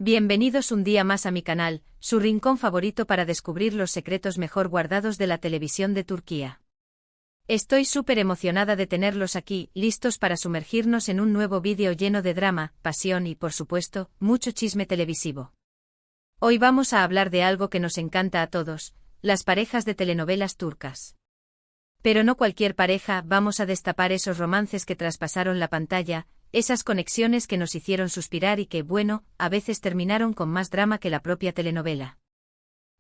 Bienvenidos un día más a mi canal, su rincón favorito para descubrir los secretos mejor guardados de la televisión de Turquía. Estoy súper emocionada de tenerlos aquí, listos para sumergirnos en un nuevo vídeo lleno de drama, pasión y, por supuesto, mucho chisme televisivo. Hoy vamos a hablar de algo que nos encanta a todos, las parejas de telenovelas turcas. Pero no cualquier pareja, vamos a destapar esos romances que traspasaron la pantalla, esas conexiones que nos hicieron suspirar y que, bueno, a veces terminaron con más drama que la propia telenovela.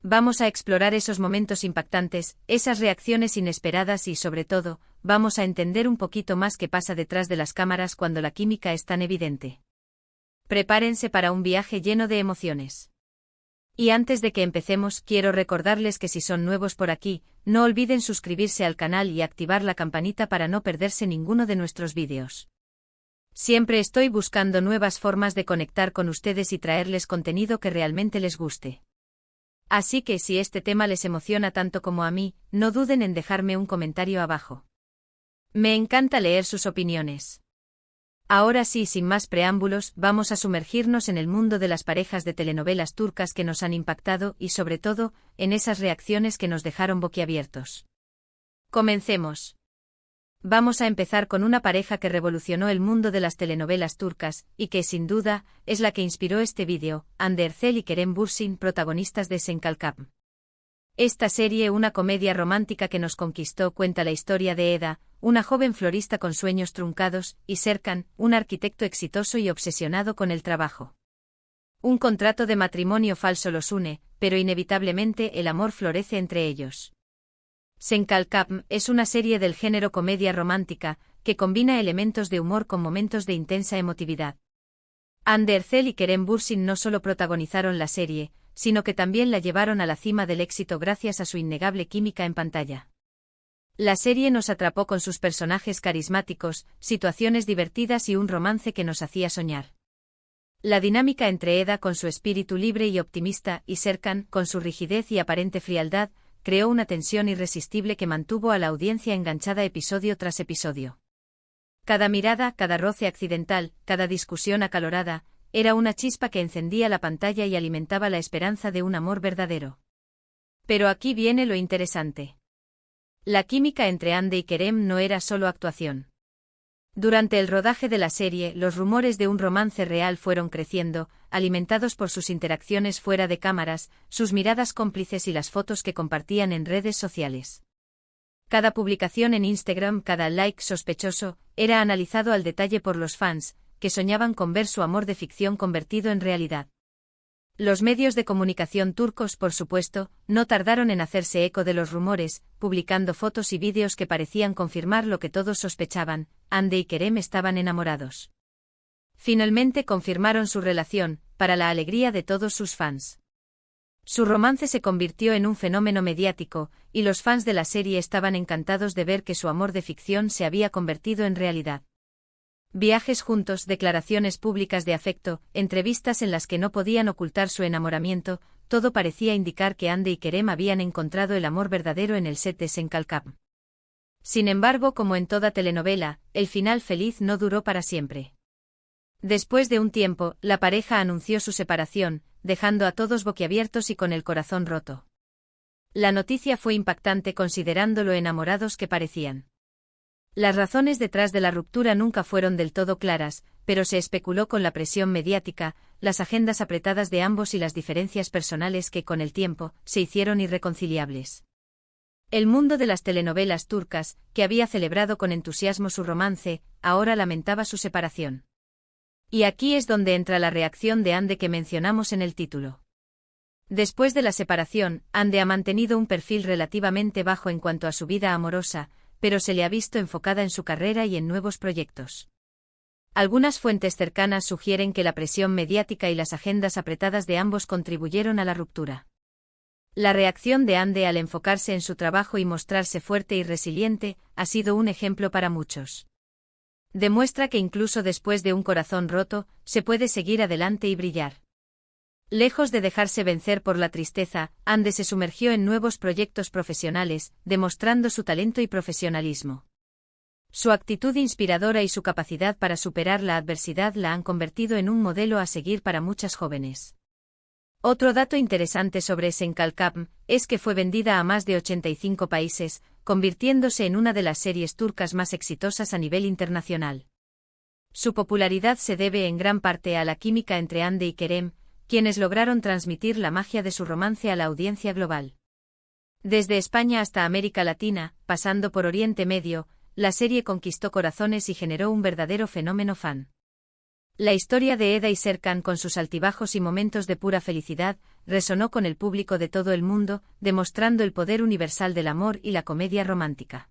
Vamos a explorar esos momentos impactantes, esas reacciones inesperadas y, sobre todo, vamos a entender un poquito más qué pasa detrás de las cámaras cuando la química es tan evidente. Prepárense para un viaje lleno de emociones. Y antes de que empecemos, quiero recordarles que si son nuevos por aquí, no olviden suscribirse al canal y activar la campanita para no perderse ninguno de nuestros vídeos. Siempre estoy buscando nuevas formas de conectar con ustedes y traerles contenido que realmente les guste. Así que si este tema les emociona tanto como a mí, no duden en dejarme un comentario abajo. Me encanta leer sus opiniones. Ahora sí, sin más preámbulos, vamos a sumergirnos en el mundo de las parejas de telenovelas turcas que nos han impactado y, sobre todo, en esas reacciones que nos dejaron boquiabiertos. Comencemos. Vamos a empezar con una pareja que revolucionó el mundo de las telenovelas turcas, y que, sin duda, es la que inspiró este vídeo, Hande Erçel y Kerem Bürsin, protagonistas de Sen Kalkap. Esta serie, una comedia romántica que nos conquistó, cuenta la historia de Eda, una joven florista con sueños truncados, y Serkan, un arquitecto exitoso y obsesionado con el trabajo. Un contrato de matrimonio falso los une, pero inevitablemente el amor florece entre ellos. Sen Kalkap es una serie del género comedia romántica, que combina elementos de humor con momentos de intensa emotividad. Hande Erçel y Kerem Bürsin no solo protagonizaron la serie, sino que también la llevaron a la cima del éxito gracias a su innegable química en pantalla. La serie nos atrapó con sus personajes carismáticos, situaciones divertidas y un romance que nos hacía soñar. La dinámica entre Eda con su espíritu libre y optimista y Serkan con su rigidez y aparente frialdad, creó una tensión irresistible que mantuvo a la audiencia enganchada episodio tras episodio. Cada mirada, cada roce accidental, cada discusión acalorada, era una chispa que encendía la pantalla y alimentaba la esperanza de un amor verdadero. Pero aquí viene lo interesante. La química entre Hande y Kerem no era solo actuación. Durante el rodaje de la serie, los rumores de un romance real fueron creciendo, alimentados por sus interacciones fuera de cámaras, sus miradas cómplices y las fotos que compartían en redes sociales. Cada publicación en Instagram, cada like sospechoso, era analizado al detalle por los fans, que soñaban con ver su amor de ficción convertido en realidad. Los medios de comunicación turcos, por supuesto, no tardaron en hacerse eco de los rumores, publicando fotos y vídeos que parecían confirmar lo que todos sospechaban: Hande y Kerem estaban enamorados. Finalmente confirmaron su relación, para la alegría de todos sus fans. Su romance se convirtió en un fenómeno mediático, y los fans de la serie estaban encantados de ver que su amor de ficción se había convertido en realidad. Viajes juntos, declaraciones públicas de afecto, entrevistas en las que no podían ocultar su enamoramiento, todo parecía indicar que Hande y Kerem habían encontrado el amor verdadero en el set de Sen Kalkap. Sin embargo, como en toda telenovela, el final feliz no duró para siempre. Después de un tiempo, la pareja anunció su separación, dejando a todos boquiabiertos y con el corazón roto. La noticia fue impactante considerando lo enamorados que parecían. Las razones detrás de la ruptura nunca fueron del todo claras, pero se especuló con la presión mediática, las agendas apretadas de ambos y las diferencias personales que, con el tiempo, se hicieron irreconciliables. El mundo de las telenovelas turcas, que había celebrado con entusiasmo su romance, ahora lamentaba su separación. Y aquí es donde entra la reacción de Hande que mencionamos en el título. Después de la separación, Hande ha mantenido un perfil relativamente bajo en cuanto a su vida amorosa, pero se le ha visto enfocada en su carrera y en nuevos proyectos. Algunas fuentes cercanas sugieren que la presión mediática y las agendas apretadas de ambos contribuyeron a la ruptura. La reacción de Hande al enfocarse en su trabajo y mostrarse fuerte y resiliente ha sido un ejemplo para muchos. Demuestra que incluso después de un corazón roto, se puede seguir adelante y brillar. Lejos de dejarse vencer por la tristeza, Hande se sumergió en nuevos proyectos profesionales, demostrando su talento y profesionalismo. Su actitud inspiradora y su capacidad para superar la adversidad la han convertido en un modelo a seguir para muchas jóvenes. Otro dato interesante sobre Senkalkam es que fue vendida a más de 85 países, convirtiéndose en una de las series turcas más exitosas a nivel internacional. Su popularidad se debe en gran parte a la química entre Hande y Kerem, quienes lograron transmitir la magia de su romance a la audiencia global. Desde España hasta América Latina, pasando por Oriente Medio, la serie conquistó corazones y generó un verdadero fenómeno fan. La historia de Eda y Serkan, con sus altibajos y momentos de pura felicidad, resonó con el público de todo el mundo, demostrando el poder universal del amor y la comedia romántica.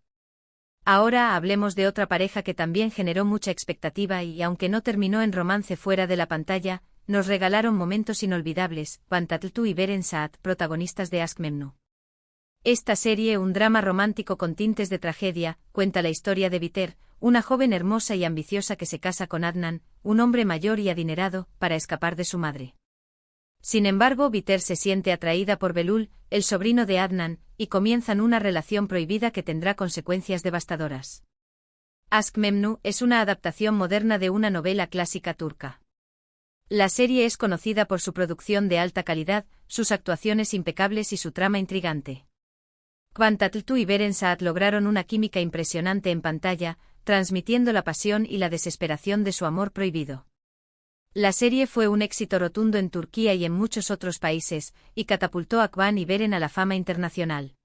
Ahora hablemos de otra pareja que también generó mucha expectativa y, aunque no terminó en romance fuera de la pantalla, nos regalaron momentos inolvidables. Kwan Tatlıtuğ y Beren Saat, protagonistas de Aşk Memnu. Esta serie, un drama romántico con tintes de tragedia, cuenta la historia de Biter, una joven hermosa y ambiciosa que se casa con Adnan, un hombre mayor y adinerado, para escapar de su madre. Sin embargo, Biter se siente atraída por Belul, el sobrino de Adnan, y comienzan una relación prohibida que tendrá consecuencias devastadoras. Aşk Memnu es una adaptación moderna de una novela clásica turca. La serie es conocida por su producción de alta calidad, sus actuaciones impecables y su trama intrigante. Kwan Tatlıtuğ y Beren Saat lograron una química impresionante en pantalla, transmitiendo la pasión y la desesperación de su amor prohibido. La serie fue un éxito rotundo en Turquía y en muchos otros países, y catapultó a Kwan y Beren a la fama internacional.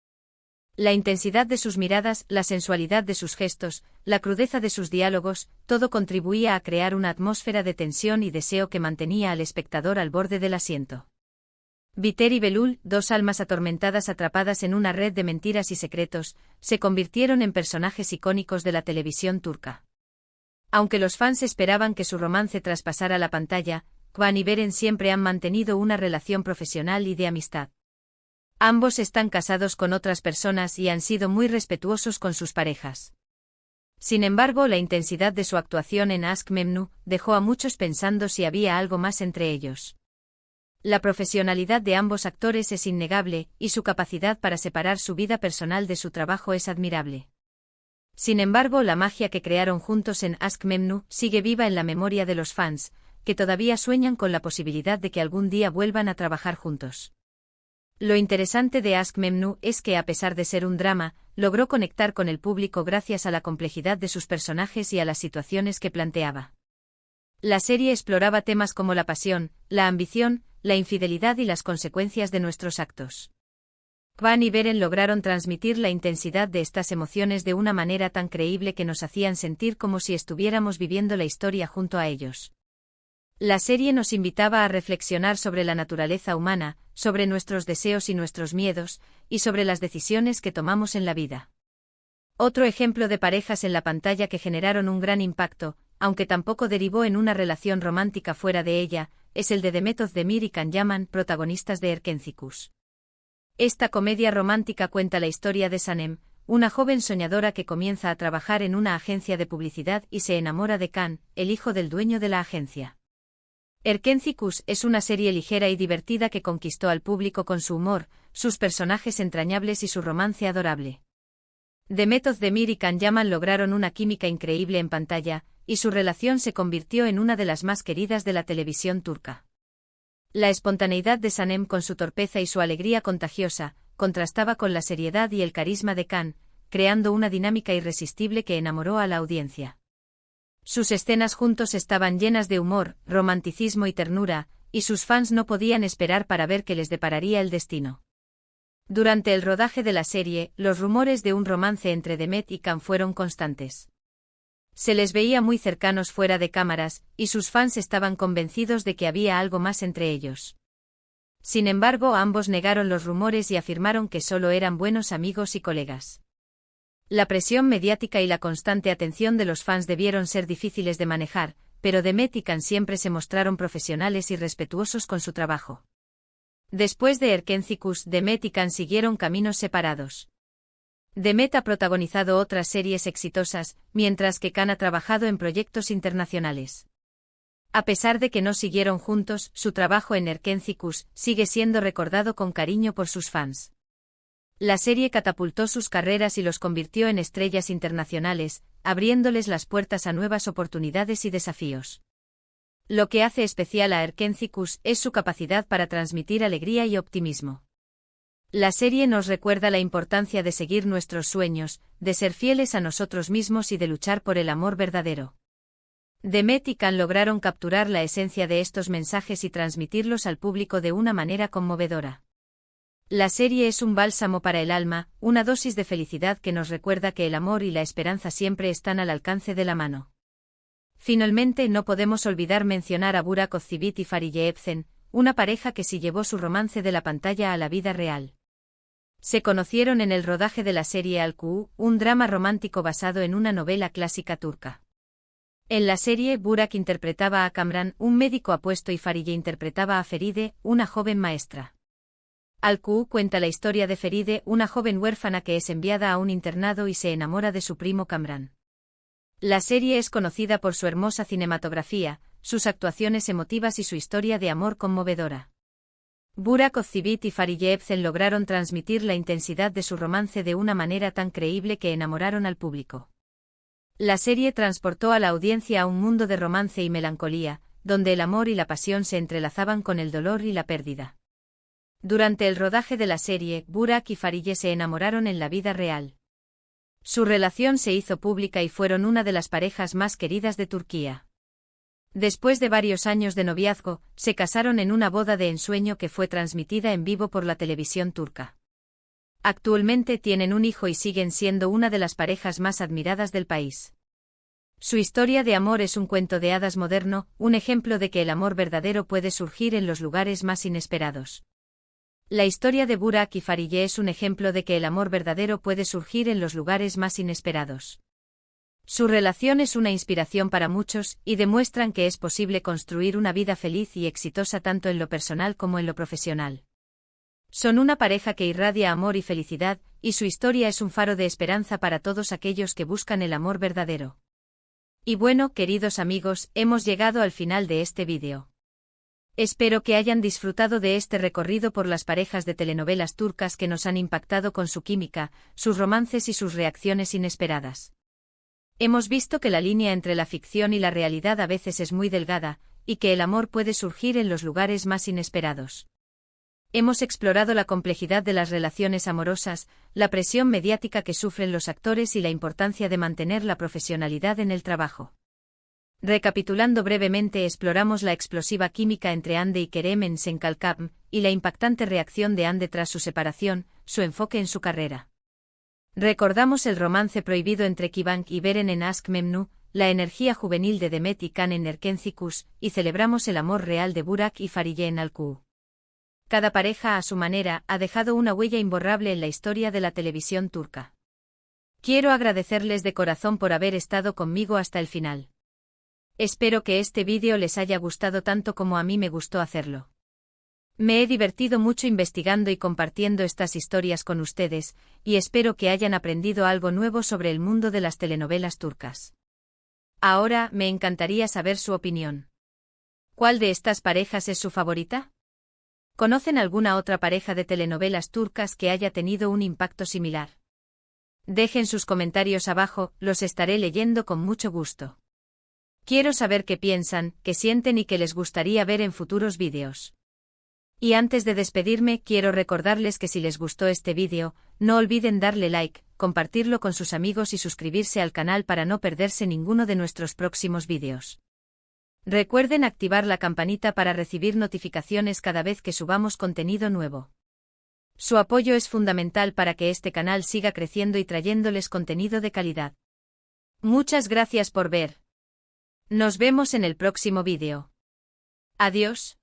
La intensidad de sus miradas, la sensualidad de sus gestos, la crudeza de sus diálogos, todo contribuía a crear una atmósfera de tensión y deseo que mantenía al espectador al borde del asiento. Biter y Belul, dos almas atormentadas atrapadas en una red de mentiras y secretos, se convirtieron en personajes icónicos de la televisión turca. Aunque los fans esperaban que su romance traspasara la pantalla, Kwan y Beren siempre han mantenido una relación profesional y de amistad. Ambos están casados con otras personas y han sido muy respetuosos con sus parejas. Sin embargo, la intensidad de su actuación en Aşk Memnu dejó a muchos pensando si había algo más entre ellos. La profesionalidad de ambos actores es innegable, y su capacidad para separar su vida personal de su trabajo es admirable. Sin embargo, la magia que crearon juntos en Aşk Memnu sigue viva en la memoria de los fans, que todavía sueñan con la posibilidad de que algún día vuelvan a trabajar juntos. Lo interesante de Aşk Memnu es que, a pesar de ser un drama, logró conectar con el público gracias a la complejidad de sus personajes y a las situaciones que planteaba. La serie exploraba temas como la pasión, la ambición, la infidelidad y las consecuencias de nuestros actos. Kwan y Beren lograron transmitir la intensidad de estas emociones de una manera tan creíble que nos hacían sentir como si estuviéramos viviendo la historia junto a ellos. La serie nos invitaba a reflexionar sobre la naturaleza humana, sobre nuestros deseos y nuestros miedos, y sobre las decisiones que tomamos en la vida. Otro ejemplo de parejas en la pantalla que generaron un gran impacto, aunque tampoco derivó en una relación romántica fuera de ella, es el de Demet Özdemir y Can Yaman, protagonistas de Erkencikus. Esta comedia romántica cuenta la historia de Sanem, una joven soñadora que comienza a trabajar en una agencia de publicidad y se enamora de Can, el hijo del dueño de la agencia. Erkencikus es una serie ligera y divertida que conquistó al público con su humor, sus personajes entrañables y su romance adorable. Demet Özdemir y Can Yaman lograron una química increíble en pantalla, y su relación se convirtió en una de las más queridas de la televisión turca. La espontaneidad de Sanem, con su torpeza y su alegría contagiosa, contrastaba con la seriedad y el carisma de Can, creando una dinámica irresistible que enamoró a la audiencia. Sus escenas juntos estaban llenas de humor, romanticismo y ternura, y sus fans no podían esperar para ver qué les depararía el destino. Durante el rodaje de la serie, los rumores de un romance entre Demet y Can fueron constantes. Se les veía muy cercanos fuera de cámaras, y sus fans estaban convencidos de que había algo más entre ellos. Sin embargo, ambos negaron los rumores y afirmaron que solo eran buenos amigos y colegas. La presión mediática y la constante atención de los fans debieron ser difíciles de manejar, pero Demet y Can siempre se mostraron profesionales y respetuosos con su trabajo. Después de Erkencikus, Demet y Can siguieron caminos separados. Demet ha protagonizado otras series exitosas, mientras que Can ha trabajado en proyectos internacionales. A pesar de que no siguieron juntos, su trabajo en Erkencikus sigue siendo recordado con cariño por sus fans. La serie catapultó sus carreras y los convirtió en estrellas internacionales, abriéndoles las puertas a nuevas oportunidades y desafíos. Lo que hace especial a Erkencicus es su capacidad para transmitir alegría y optimismo. La serie nos recuerda la importancia de seguir nuestros sueños, de ser fieles a nosotros mismos y de luchar por el amor verdadero. Demet y Can lograron capturar la esencia de estos mensajes y transmitirlos al público de una manera conmovedora. La serie es un bálsamo para el alma, una dosis de felicidad que nos recuerda que el amor y la esperanza siempre están al alcance de la mano. Finalmente, no podemos olvidar mencionar a Burak Özçivit y Fariye Evcen, una pareja que sí llevó su romance de la pantalla a la vida real. Se conocieron en el rodaje de la serie Al-Ku, un drama romántico basado en una novela clásica turca. En la serie, Burak interpretaba a Kamran, un médico apuesto, y Fariye interpretaba a Feride, una joven maestra. Al-Ku cuenta la historia de Feride, una joven huérfana que es enviada a un internado y se enamora de su primo Kamran. La serie es conocida por su hermosa cinematografía, sus actuaciones emotivas y su historia de amor conmovedora. Burak Özçivit y Fariye Evcen lograron transmitir la intensidad de su romance de una manera tan creíble que enamoraron al público. La serie transportó a la audiencia a un mundo de romance y melancolía, donde el amor y la pasión se entrelazaban con el dolor y la pérdida. Durante el rodaje de la serie, Burak y Fariye se enamoraron en la vida real. Su relación se hizo pública y fueron una de las parejas más queridas de Turquía. Después de varios años de noviazgo, se casaron en una boda de ensueño que fue transmitida en vivo por la televisión turca. Actualmente tienen un hijo y siguen siendo una de las parejas más admiradas del país. Su historia de amor es un cuento de hadas moderno, un ejemplo de que el amor verdadero puede surgir en los lugares más inesperados. La historia de Burak y Fariye es un ejemplo de que el amor verdadero puede surgir en los lugares más inesperados. Su relación es una inspiración para muchos, y demuestran que es posible construir una vida feliz y exitosa tanto en lo personal como en lo profesional. Son una pareja que irradia amor y felicidad, y su historia es un faro de esperanza para todos aquellos que buscan el amor verdadero. Y bueno, queridos amigos, hemos llegado al final de este vídeo. Espero que hayan disfrutado de este recorrido por las parejas de telenovelas turcas que nos han impactado con su química, sus romances y sus reacciones inesperadas. Hemos visto que la línea entre la ficción y la realidad a veces es muy delgada, y que el amor puede surgir en los lugares más inesperados. Hemos explorado la complejidad de las relaciones amorosas, la presión mediática que sufren los actores y la importancia de mantener la profesionalidad en el trabajo. Recapitulando brevemente, exploramos la explosiva química entre Hande y Kerem en Sen Kalkam, y la impactante reacción de Hande tras su separación, su enfoque en su carrera. Recordamos el romance prohibido entre Kıvanç y Beren en Aşk Memnu, la energía juvenil de Demet y Can en Erkencicus, y celebramos el amor real de Burak y Fariye en Al-Ku. Cada pareja a su manera ha dejado una huella imborrable en la historia de la televisión turca. Quiero agradecerles de corazón por haber estado conmigo hasta el final. Espero que este vídeo les haya gustado tanto como a mí me gustó hacerlo. Me he divertido mucho investigando y compartiendo estas historias con ustedes, y espero que hayan aprendido algo nuevo sobre el mundo de las telenovelas turcas. Ahora, me encantaría saber su opinión. ¿Cuál de estas parejas es su favorita? ¿Conocen alguna otra pareja de telenovelas turcas que haya tenido un impacto similar? Dejen sus comentarios abajo, los estaré leyendo con mucho gusto. Quiero saber qué piensan, qué sienten y qué les gustaría ver en futuros vídeos. Y antes de despedirme, quiero recordarles que si les gustó este vídeo, no olviden darle like, compartirlo con sus amigos y suscribirse al canal para no perderse ninguno de nuestros próximos vídeos. Recuerden activar la campanita para recibir notificaciones cada vez que subamos contenido nuevo. Su apoyo es fundamental para que este canal siga creciendo y trayéndoles contenido de calidad. Muchas gracias por ver. Nos vemos en el próximo vídeo. Adiós.